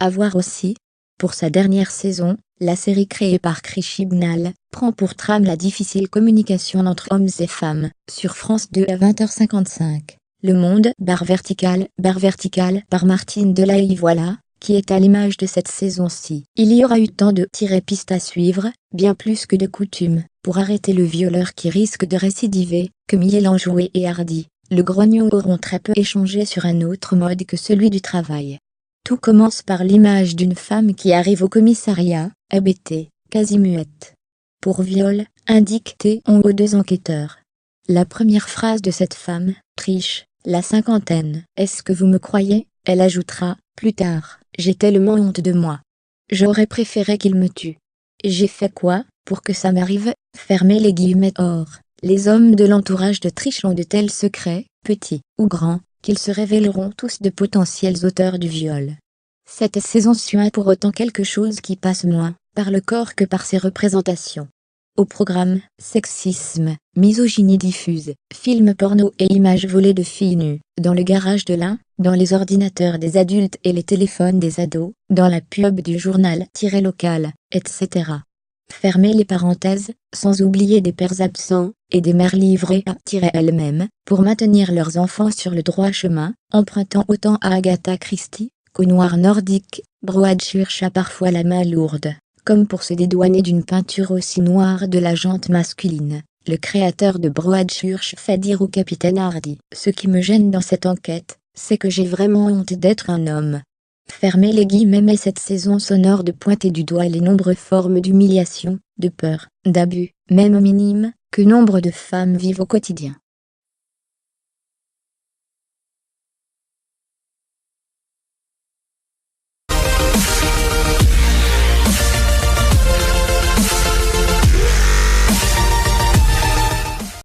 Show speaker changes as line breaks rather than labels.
À voir aussi. Pour sa dernière saison, la série créée par Krishi Gnal prend pour trame la difficile communication entre hommes et femmes, sur France 2 à 20h55. Le Monde /vertical par Martine Delahaye. Voilà, qui est à l'image de cette saison-ci. Il y aura eu tant de pistes à suivre, bien plus que de coutume, pour arrêter le violeur qui risque de récidiver, que Miel enjoué et hardi, le grognon auront très peu échangé sur un autre mode que celui du travail. Tout commence par l'image d'une femme qui arrive au commissariat, hébétée, quasi muette. Pour viol, indique-t-on aux deux enquêteurs. La première phrase de cette femme, Trish, la cinquantaine. « Est-ce que vous me croyez ?» Elle ajoutera, plus tard, « J'ai tellement honte de moi. J'aurais préféré qu'il me tue. J'ai fait quoi, pour que ça m'arrive ?» Fermez les guillemets. Or, les hommes de l'entourage de Trish ont de tels secrets, petits ou grands, qu'ils se révéleront tous de potentiels auteurs du viol. Cette saison suit pour autant quelque chose qui passe moins par le corps que par ses représentations. Au programme, sexisme, misogynie diffuse, films porno et images volées de filles nues, dans le garage de l'un, dans les ordinateurs des adultes et les téléphones des ados, dans la pub du journal-local, etc. Fermez les parenthèses, sans oublier des pères absents, et des mères livrées à elles-mêmes, pour maintenir leurs enfants sur le droit chemin, empruntant autant à Agatha Christie, qu'au noir nordique. Broadchurch a parfois la main lourde, comme pour se dédouaner d'une peinture aussi noire de la jante masculine. Le créateur de Broadchurch fait dire au capitaine Hardy: « Ce qui me gêne dans cette enquête, c'est que j'ai vraiment honte d'être un homme. » Fermez les guillemets. Mais cette saison sonore de pointer du doigt les nombreuses formes d'humiliation, de peur, d'abus, même minimes, que nombre de femmes vivent au quotidien.